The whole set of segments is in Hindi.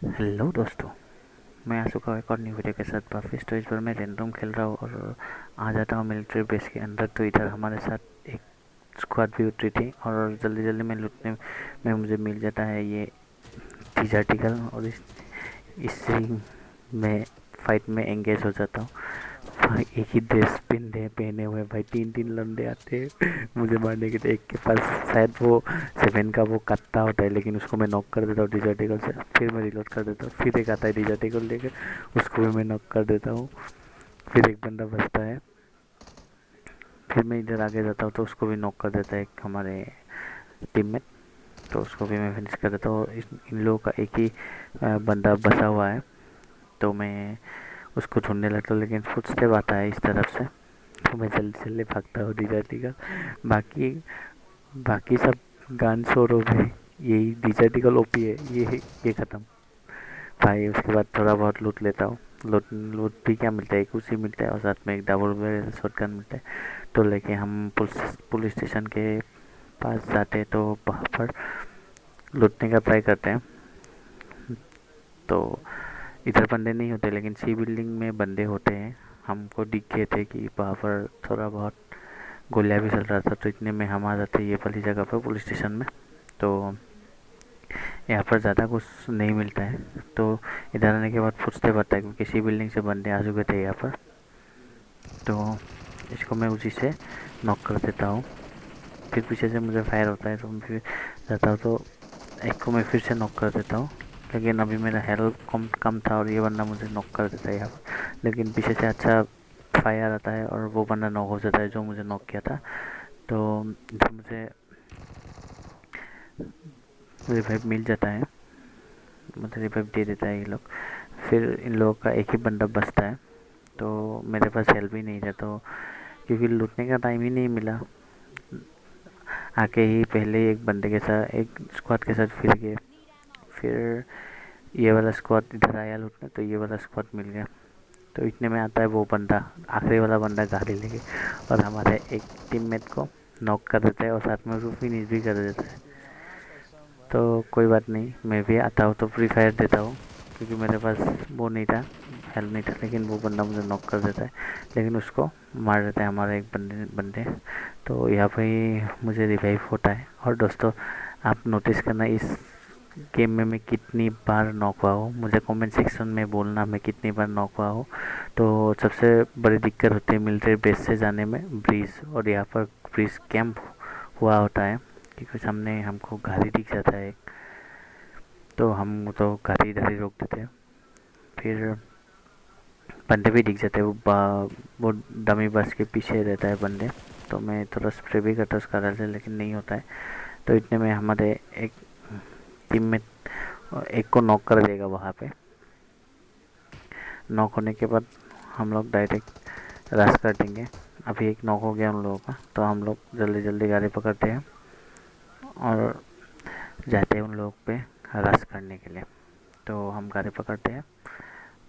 हेलो दोस्तों, मैं आ चुका हूँ एक और न्यू वीडियो के साथ वापस। तो इस बार मैं रैंडम खेल रहा हूँ और आ जाता हूँ मिलिट्री बेस के अंदर। तो इधर हमारे साथ एक स्क्वाड भी उतरी थी और जल्दी जल्दी में लूटने में मुझे मिल जाता है ये चीज आर्टिकल। और इससे ही मैं फाइट में एंगेज हो जाता हूँ। भाई एक ही ड्रेस पहने हुए भाई तीन तीन लंडे आते हैं मुझे मारने के लिए। एक के पास शायद वो 7 का वो कत्ता होता है, लेकिन उसको मैं नॉक कर देता हूँ डिजर्टिकल से। फिर मैं रिलोड कर देता हूँ, फिर एक आता है डिजर्टिकल लेकर, उसको भी मैं नॉक कर देता हूँ। फिर एक बंदा बचता है, फिर मैं इधर आगे जाता हूँ तो उसको भी नॉक कर देता है एक हमारे टीममेट। तो उसको भी मैं फिनिश कर देता हूँ। इन लोगों का एक ही बंदा बचा हुआ है, तो मैं उसको ढूंढने लगता हूँ, लेकिन फुटस्टेप आता है इस तरफ से। तो मैं जल्दी जल्दी भागता हूँ डिजर्टिकल। बाकी बाकी सब गान शोर में यही डिजर्टिकल ओपी है। ये ख़त्म भाई। उसके बाद थोड़ा बहुत लूट लेता हूँ। लूट लूट भी क्या मिलता है, एक उसी मिलता है और साथ में एक डबल बैरल शॉटगन मिलता है। तो लेके हम पुलिस स्टेशन के पास जाते हैं, तो वहाँ पर लूटने का ट्राई करते हैं। तो इधर बंदे नहीं होते, लेकिन सी बिल्डिंग में बंदे होते हैं। हमको दिख गए थे कि वहाँ पर थोड़ा बहुत गोलियाँ भी चल रहा था, तो इतने में हम आ जाते ये वाली जगह पर पुलिस स्टेशन में। तो यहाँ पर ज़्यादा कुछ नहीं मिलता है। तो इधर आने के बाद फुटस्टेप आता है, क्योंकि किसी बिल्डिंग से बंदे आ चुके थे यहाँ पर। तो इसको मैं उसी से नॉक कर देता हूँ। फिर पीछे से मुझे फायर होता है, तो मैं फिर जाता हूँ तो एक को मैं फिर से नॉक कर देता हूँ। लेकिन अभी मेरा हेल्थ कम था और ये बंदा मुझे नॉक कर देता है यहाँ पर। लेकिन पीछे से अच्छा फायर आता है और वो बंदा नॉक हो जाता है जो मुझे नॉक किया था। तो इधर मुझे रिवाइव मिल जाता है, मुझे रिवाइव दे देता है ये लोग। फिर इन लोगों का एक ही बंदा बचता है, तो मेरे पास हेल्प भी नहीं था, तो क्योंकि लूटने का टाइम ही नहीं मिला। आके ही पहले ही एक बंदे के साथ एक स्क्वाड के साथ फिर गए। फिर ये वाला स्क्वाड इधर आया लूटने, तो ये वाला स्क्वाड मिल गया। तो इतने में आता है वो बंदा, आखिरी वाला बंदा गाड़ी लेके, और हमारे एक टीममेट को नॉक कर देता है और साथ में उसको फिनिश भी कर देता है। तो कोई बात नहीं, मैं भी आता हूँ तो फ्री फायर देता हूँ, क्योंकि मेरे पास वो नहीं था, हेल्प नहीं था। लेकिन वो बंदा मुझे नॉक कर देता है, लेकिन उसको मार देता है हमारा एक बंदे। तो यहाँ पे ही मुझे रिवाइव होता है। और दोस्तों, आप नोटिस करना इस गेम में मैं कितनी बार नॉक हुआ हूँ, मुझे कमेंट सेक्शन में बोलना मैं कितनी बार नॉक हुआ हूँ। तो सबसे बड़ी दिक्कत होती है मिलिट्री बेस से जाने में ब्रिज, और यहाँ पर ब्रिज कैंप हुआ होता है, क्योंकि सामने हमको गाड़ी दिख जाता है। तो हम तो गाड़ी इधर ही रोक देते हैं। फिर बंदे भी दिख जाते हैं, वो डमी बस के पीछे रहता है बंदे। तो मैं थोड़ा स्प्रे भी करता हूँ उसका से, लेकिन नहीं होता है। तो इतने में हमारे एक टीम में एक को नॉक कर देगा वहाँ पे। नॉक होने के बाद हम लोग डायरेक्ट रश कर देंगे। अभी एक नॉक हो गया उन लोगों का, तो हम लोग जल्दी जल्दी गाड़ी पकड़ते हैं और जाते हैं उन लोगों पे रश करने के लिए। तो हम गाड़ी पकड़ते हैं,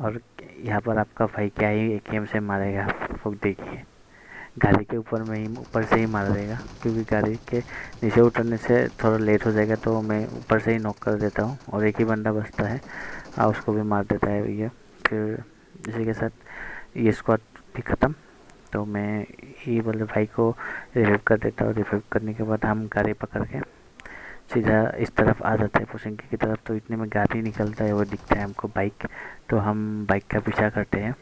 और यहाँ पर आपका भाई क्या ही एकेएम से मारेगा, आप लोग देखिए। गाड़ी के ऊपर से ही मार देगा, क्योंकि गाड़ी के नीचे उतरने से थोड़ा लेट हो जाएगा, तो मैं ऊपर से ही नॉक कर देता हूँ और एक ही बंदा बचता है और उसको भी मार देता है ये। फिर इसी के साथ ये स्क्वाड भी ख़त्म। तो मैं ये वाले भाई को रिवाइव कर देता हूँ। रिवाइव करने के बाद हम गाड़ी पकड़ के सीधा इस तरफ आ जाता है पोशिंकी की तरफ। तो इतने में गाड़ी निकलता है, वो दिखता है हमको बाइक। तो हम बाइक का पीछा करते हैं।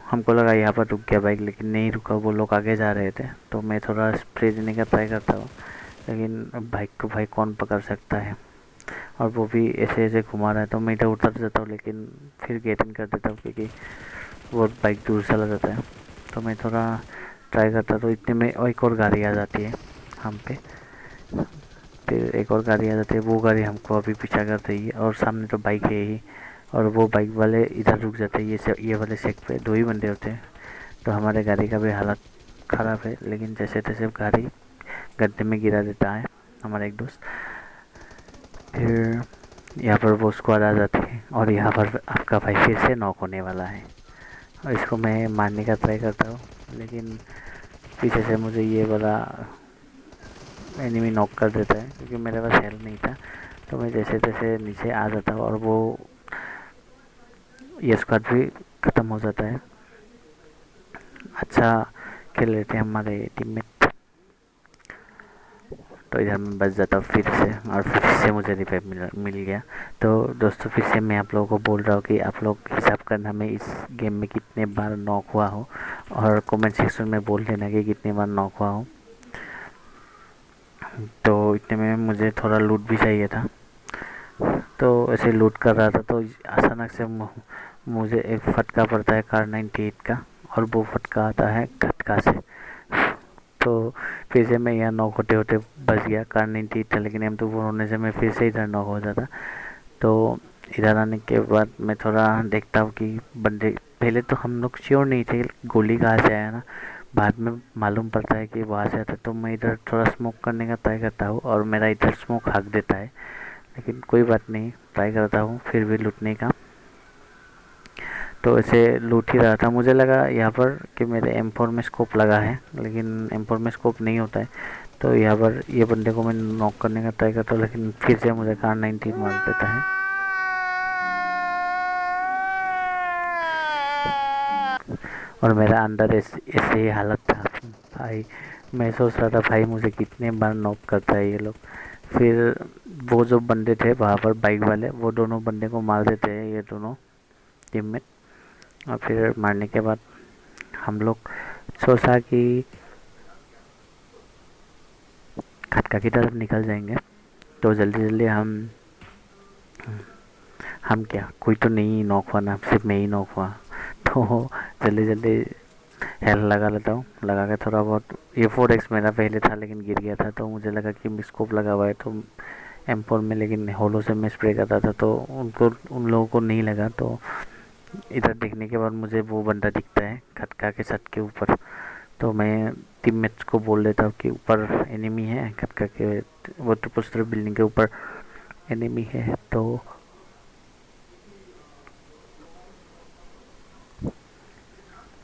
हमको लगा यहाँ पर रुक गया बाइक, लेकिन नहीं रुका, वो लोग आगे जा रहे थे। तो मैं थोड़ा स्प्रे देने का ट्राई करता हूँ, लेकिन बाइक को भाई कौन पकड़ सकता है, और वो भी ऐसे ऐसे घुमा रहा है। तो मैं इधर उतर जाता हूँ, लेकिन फिर गेट इन कर देता हूँ, क्योंकि वो बाइक दूर चला जाता है। तो मैं थोड़ा ट्राई करता, तो इतने में एक और गाड़ी आ जाती है हम पे। फिर एक और गाड़ी आ जाती है, वो गाड़ी हमको अभी पीछा कर रही है, और सामने तो बाइक है ही। और वो बाइक वाले इधर रुक जाते हैं, ये वाले सेक पे 2 ही बंदे होते हैं। तो हमारे गाड़ी का भी हालत ख़राब है, लेकिन जैसे तैसे गाड़ी गड्ढे में गिरा देता है हमारा एक दोस्त। फिर यहाँ पर वो स्क्वाड आ जाती है, और यहाँ पर आपका भाई फिर से नॉक होने वाला है। और इसको मैं मारने का ट्राई करता हूँ, लेकिन पीछे से मुझे ये वाला एनिमी नॉक कर देता है, क्योंकि मेरे पास हेल्थ नहीं था। तो मैं जैसे तैसे नीचे आ जाता हूँ और वो ये स्क्वाड भी ख़त्म हो जाता है। अच्छा खेल रहे थे हमारे टीममेट, तो इधर मैं बच जाता हूँ फिर से, और फिर से मुझे रिवाइव मिल गया। तो दोस्तों फिर से मैं आप लोगों को बोल रहा हूँ कि आप लोग हिसाब करना मैं इस गेम में कितने बार नॉक हुआ हूँ, और कमेंट सेक्शन में बोल देना कि कितने बार नॉक हुआ हूँ। तो इतने में मुझे थोड़ा लूट भी चाहिए था, तो ऐसे लूट कर रहा था तो अचानक से मुझे एक फटका पड़ता है कार 98 का, और वो फटका आता है खटका से। तो फिर से मैं यहाँ नॉक होते होते बच गया, कार 98 था लेकिन M24 होने से मैं फिर से इधर नॉक हो जाता। तो इधर आने के बाद मैं थोड़ा देखता हूँ कि बंदे, पहले तो हम लोग श्योर नहीं थे गोली कहाँ से आया ना, बाद में मालूम पड़ता है कि वहाँ से आता। तो मैं इधर थोड़ा स्मोक करने का ट्राई करता हूँ और मेरा इधर स्मोक हक देता है, लेकिन कोई बात नहीं, ट्राई करता हूँ फिर भी लूटने का। तो ऐसे लूट ही रहा था, मुझे लगा यहाँ पर कि मेरे M4 में स्कोप लगा है, लेकिन M4 में स्कोप नहीं होता है। तो यहाँ पर ये बंदे को मैं नॉक करने का ट्राई करता हूँ, लेकिन फिर से मुझे कार 19 मार देता है। और मेरा अंदर ऐसे ही हालत था भाई, मैं सोच रहा था भाई मुझे कितने बार नॉक करता है ये लोग। फिर वो जो बंदे थे वहाँ पर बाइक वाले, वो दोनों बंदे को मार देते हैं ये दोनों टीममेट। और फिर मारने के बाद हम लोग सोचा कि खटका की तरफ निकल जाएंगे। तो जल्दी जल्दी हम क्या, कोई तो नहीं नॉक हुआ ना, सिर्फ मैं ही नॉक हुआ। तो जल्दी जल्दी हेल्थ लगा लेता हूँ, लगा के थोड़ा बहुत। ये 4x मेरा पहले था लेकिन गिर गया था, तो मुझे लगा कि स्कोप लगा हुआ है तो M4 में, लेकिन होलो से मैं स्प्रे करता था तो उन लोगों को नहीं लगा। तो इधर देखने के बाद मुझे वो बंदा दिखता है खटका के छत के ऊपर। तो मैं टीममेट्स को बोल देता हूँ कि ऊपर एनिमी है, खटका के वो ट्रिपल बिल्डिंग के ऊपर एनिमी है। तो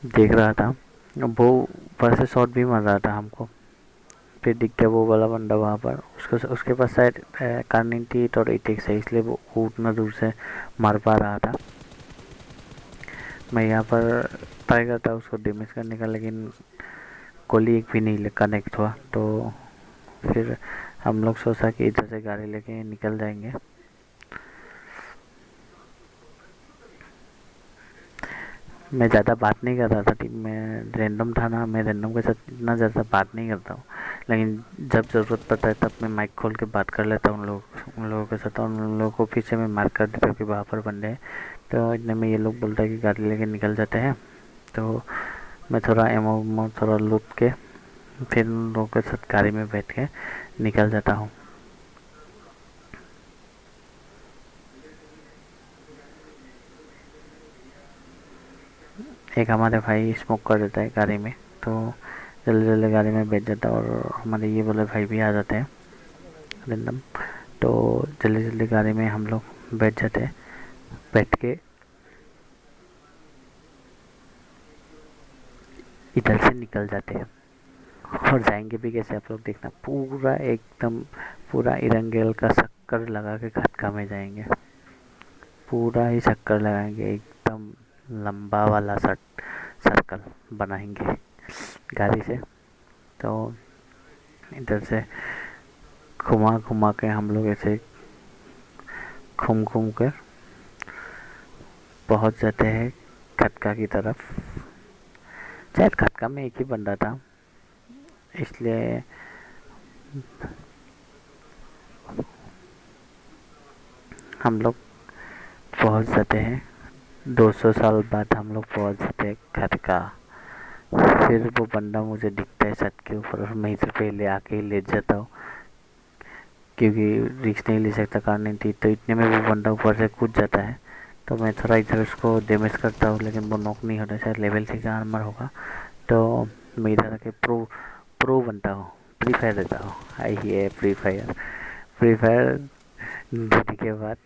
देख रहा था वो ऊपर से शॉट भी मार रहा था हमको, फिर दिख गया वो वाला बंदा वहाँ पर। उसके पास शायद कार 98 और 8x है, इसलिए वो उतना दूर से मार पा रहा था। मैं यहाँ पर ट्राई करता उसको डैमेज करने का, लेकिन गोली एक भी नहीं कनेक्ट हुआ। तो फिर हम लोग सोचा कि इधर से गाड़ी लेके निकल जाएंगे। मैं ज़्यादा बात नहीं कर रहा था, टीम में रैंडम था ना, मैं रैंडम के साथ इतना ज़्यादा बात नहीं करता हूँ, लेकिन जब ज़रूरत पड़ता है तब मैं माइक खोल के बात कर लेता हूँ उन लोगों के साथ, और उन लोगों को पीछे में मार्क कर देता हूँ कि वहाँ पर बंदे हैं। तो इतने में ये लोग बोलता है कि गाड़ी लेके निकल जाते हैं। तो मैं थोड़ा एमो थोड़ा लूट के फिर उन लोगों के साथ गाड़ी में बैठ के निकल जाता हूँ। एक हमारे भाई स्मोक कर देता है गाड़ी में, तो जल्दी जल्दी गाड़ी में बैठ जाता है, और हमारे ये बोले भाई भी आ जाते हैं रैंडम। तो जल्दी जल्दी गाड़ी में हम लोग बैठ जाते हैं, बैठ के इधर से निकल जाते हैं। और जाएंगे भी कैसे आप लोग देखना, पूरा एकदम पूरा इरंगेल का शक्कर लगा के खटका में जाएंगे, पूरा ही चक्कर लगाएंगे, एकदम लंबा वाला सर्कल बनाएंगे गाड़ी से। तो इधर से घुमा घुमा के हम लोग ऐसे घूम घूम कर पहुंच जाते हैं खटका की तरफ। शायद खटका में एक ही बंदा था, इसलिए हम लोग पहुंच जाते हैं। 200 साल बाद हम लोग पहुंच जाते हैं खटका। फिर वो बंदा मुझे दिखता है छत के ऊपर, और मैं इसे पहले आके ही ले जाता हूँ, क्योंकि रिस्क नहीं ले सकता कार नहीं थी। तो इतने में वो बंदा ऊपर से कूद जाता है, तो मैं थोड़ा इधर उसको डैमेज करता हूँ, लेकिन वो नॉक नहीं होता, शायद लेवल 3 का आर्मर होगा। तो मैं इधर आके प्रो बनता हूँ, फ्री फायर देता हूँ। आई है फ्री फायर देने के बाद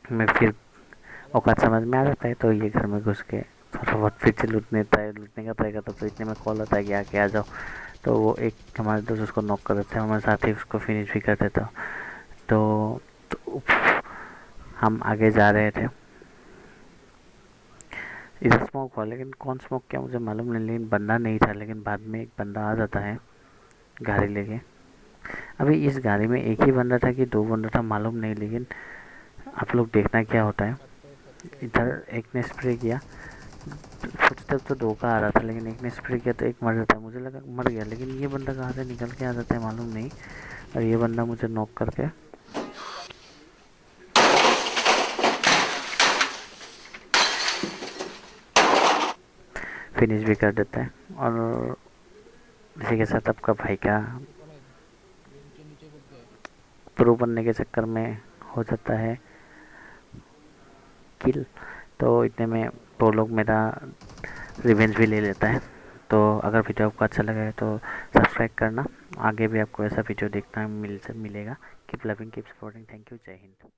मैं फिर औकात समझ में आ जाता है, तो ये घर में घुस के थोड़ा बहुत फिर से लूटने का ट्राई करता। तो इतने में कॉल आता है कि आके आ जाओ। तो वो एक हमारे दोस्त उसको नॉक कर देते हैं, हमारे साथ ही उसको फिनिश भी कर देता हूँ। तो हम आगे जा रहे थे, इधर स्मोक हुआ, लेकिन कौन स्मोक किया मुझे मालूम नहीं, लेकिन बंदा नहीं था। लेकिन बाद में एक बंदा आ जाता है गाड़ी लेके। अभी इस गाड़ी में एक ही बंदा था कि दो बंदा था मालूम नहीं, लेकिन आप लोग देखना क्या होता है। इधर एक ने स्प्रे किया, फुटस्टेप तो दो का आ रहा था, लेकिन एक ने स्प्रे किया तो एक मर जाता, मुझे लगा मर गया, लेकिन ये बंदा कहाँ से निकल के आ जाता है मालूम नहीं। और ये बंदा मुझे नॉक करके फिनिश भी कर देता है। और इसी के साथ आपका भाई का प्रो बनने के चक्कर में हो जाता है किल। तो इतने में वो लोग मेरा रिवेंज भी ले लेता है। तो अगर वीडियो आपको अच्छा लगा है तो सब्सक्राइब करना, आगे भी आपको ऐसा वीडियो देखना मिलेगा। Keep loving, keep supporting. Thank you, जय हिंद।